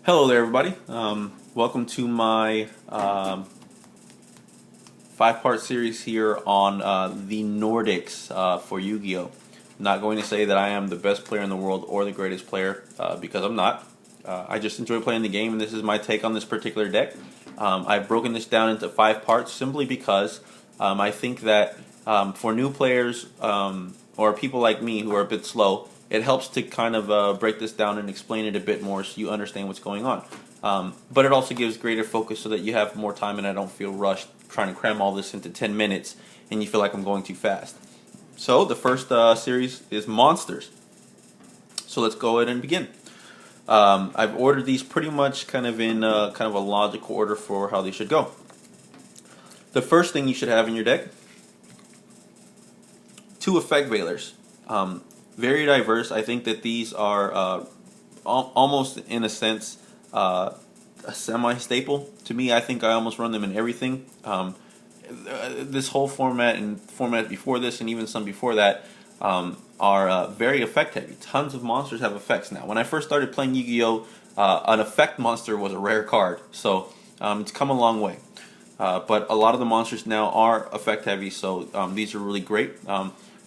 Hello there, everybody. Welcome to my five-part series here on the Nordics for Yu-Gi-Oh! Not going to say that I am the best player in the world or the greatest player because I'm not. I just enjoy playing the game, and this is my take on this particular deck. I've broken this down into 5 parts simply because I think that for new players or people like me who are a bit slow, it helps to kind of break this down and explain it a bit more so you understand what's going on. But it also gives greater focus so that you have more time and I don't feel rushed trying to cram all this into 10 minutes and you feel like I'm going too fast. So the first series is monsters. So let's go ahead and begin. I've ordered these pretty much kind of in kind of a logical order for how they should go. The first thing you should have in your deck, 2 effect veilers. Very diverse. I think that these are almost in a sense a semi-staple. To me, I think I almost run them in everything. This whole format and format before this and even some before that are very effect heavy. Tons of monsters have effects now. When I first started playing Yu-Gi-Oh! An effect monster was a rare card, so it's come a long way. But a lot of the monsters now are effect heavy, so these are really great.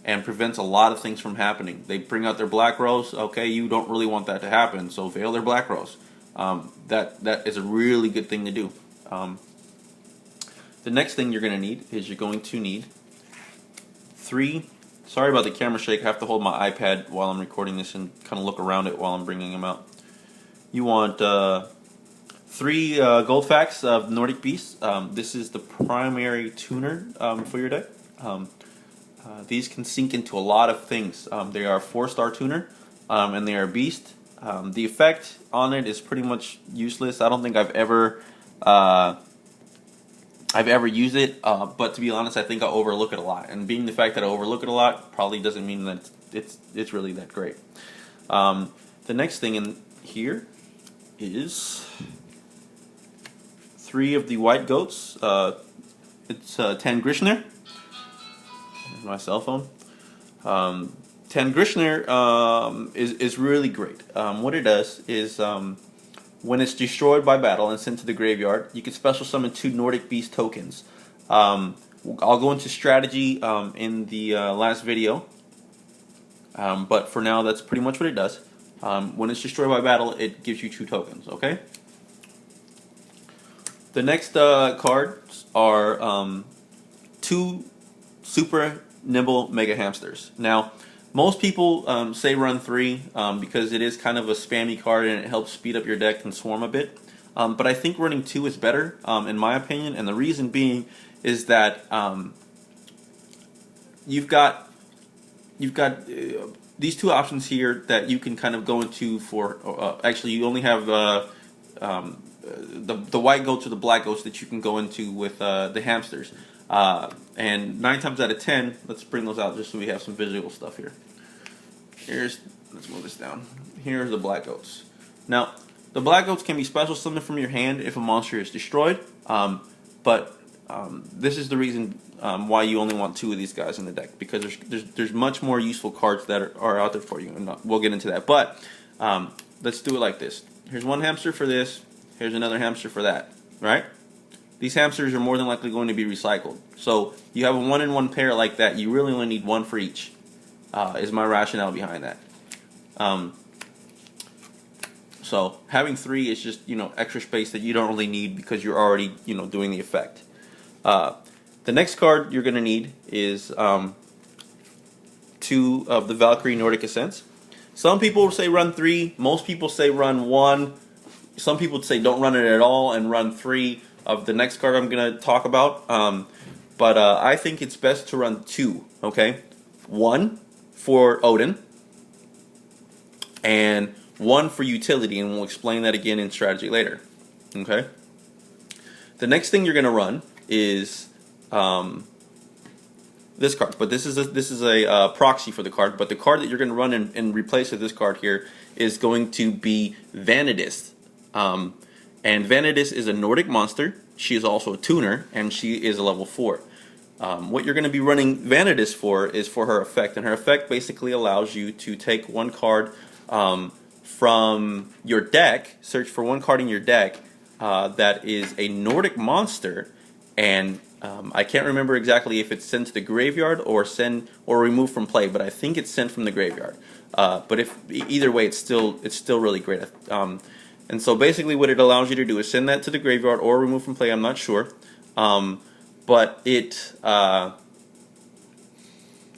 And prevents a lot of things from happening. They bring out their Black Rose. Okay, you don't really want that to happen, so veil their Black Rose. That is a really good thing to do. The next thing you're going to need is you're going to need 3. Sorry about the camera shake. I have to hold my iPad while I'm recording this and kind of look around it while I'm bringing them out. You want 3 gold facts of Nordic Beasts. This is the primary tuner for your deck. These can sink into a lot of things. They are a 4-star tuner, and they are beast. The effect on it is pretty much useless. I don't think I've ever used it, but to be honest, I think I overlook it a lot. And being the fact that I overlook it a lot probably doesn't mean that it's really that great. The next thing in here is 3 of the white goats. It's 10 Grishner. My cell phone. 10 Grishner is really great. What it does is when it's destroyed by battle and sent to the graveyard, you can special summon 2 Nordic Beast tokens. I'll go into strategy in the last video, but for now that's pretty much what it does. When it's destroyed by battle, it gives you 2 tokens. Okay. The next cards are 2 super nimble mega hamsters. Now, most people say run 3 because it is kind of a spammy card and it helps speed up your deck and swarm a bit. But I think running 2 is better in my opinion, and the reason being is that you've got these 2 options here that you can kind of go into for. Actually, you only have the white goats or the black goats that you can go into with the hamsters. And 9 times out of 10, let's bring those out just so we have some visual stuff here. Let's move this down. Here's the black goats. Now, the black goats can be special summoned from your hand if a monster is destroyed. But this is the reason why you only want 2 of these guys in the deck, because there's much more useful cards that are out there for you, and we'll get into that. But let's do it like this. Here's 1 hamster for this. Here's another hamster for that. Right? These hamsters are more than likely going to be recycled. So you have a 1-in-1 pair like that. You really only need 1 for each. Is my rationale behind that. So having 3 is just extra space that you don't really need because you're already doing the effect. The next card you're going to need is 2 of the Valkyrie Nordic Ascents. Some people say run 3. Most people say run 1. Some people say don't run it at all and run 3 of the next card I'm going to talk about. But I think it's best to run 2, okay? 1 for Odin, and 1 for utility, and we'll explain that again in strategy later, okay? The next thing you're going to run is this card, but this is a proxy for the card, but the card that you're going to run in replace of this card here is going to be Vanadis. And Vanadis is a Nordic monster. She is also a tuner, and she is a level 4. What you're going to be running Vanadis for is for her effect, and her effect basically allows you to take 1 card from your deck, search for one card in your deck that is a Nordic monster, and I can't remember exactly if it's sent to the graveyard or removed from play, but I think it's sent from the graveyard. But if either way, it's still really great. And so basically, what it allows you to do is send that to the graveyard or remove from play. I'm not sure, but it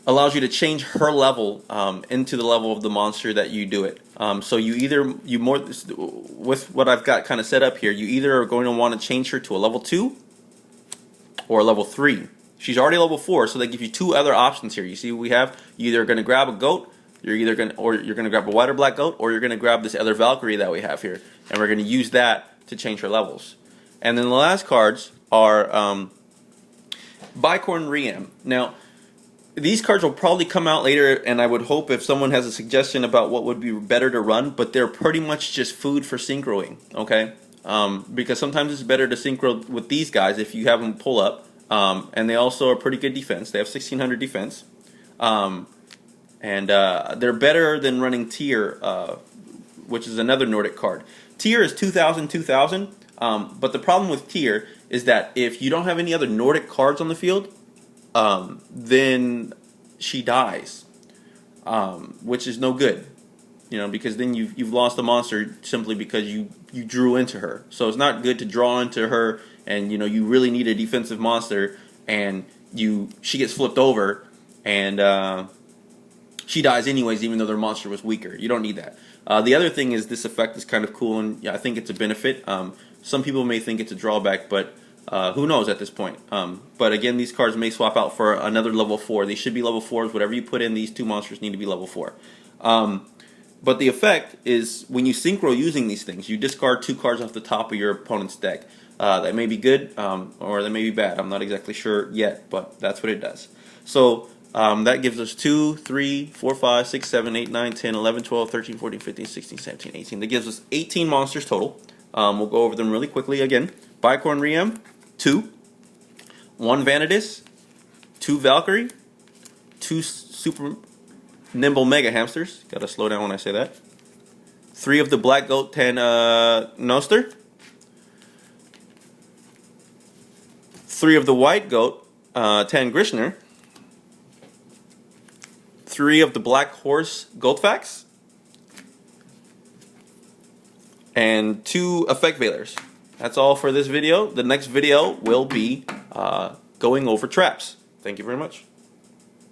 allows you to change her level into the level of the monster that you do it. So with what I've got kind of set up here, you either are going to want to change her to a level 2 or a level 3. She's already level 4, so they give you 2 other options here. You see, we have you're either going to grab a goat, you're going to grab a white or black goat, or you're going to grab this other Valkyrie that we have here, and we're going to use that to change her levels. And then the last cards are Bicorn Ream. Now, these cards will probably come out later, and I would hope if someone has a suggestion about what would be better to run, but they're pretty much just food for synchroing, okay? Because sometimes it's better to synchro with these guys if you have them pull up, and they also are pretty good defense. They have 1600 defense, and they're better than running Tier, which is another Nordic card. Tier is 2000, 2000, but the problem with Tier is that if you don't have any other Nordic cards on the field, then she dies, which is no good, because then you've lost the monster simply because you drew into her. So it's not good to draw into her, and you really need a defensive monster, and she gets flipped over, and she dies anyways, even though their monster was weaker. You don't need that. The other thing is this effect is kind of cool, and I think it's a benefit. Some people may think it's a drawback, but who knows at this point. But again, these cards may swap out for another level 4. They should be level 4s. Whatever you put in, these 2 monsters need to be level 4. But the effect is when you synchro using these things, you discard 2 cards off the top of your opponent's deck. That may be good or that may be bad. I'm not exactly sure yet, but that's what it does. So that gives us 2, 3, 4, 5, 6, 7, 8, 9, 10, 11, 12, 13, 14, 15, 16, 17, 18. That gives us 18 monsters total. We'll go over them really quickly again. Bicorn Ream, 2. 1 Vanitas, 2 Valkyrie, 2 Super Nimble Mega Hamsters. Gotta slow down when I say that. 3 of the Black Goat, 10 Noster. 3 of the White Goat, 10 Grishner. 3 of the Black Horse Goldfax. And 2 Effect Veilers. That's all for this video. The next video will be going over traps. Thank you very much.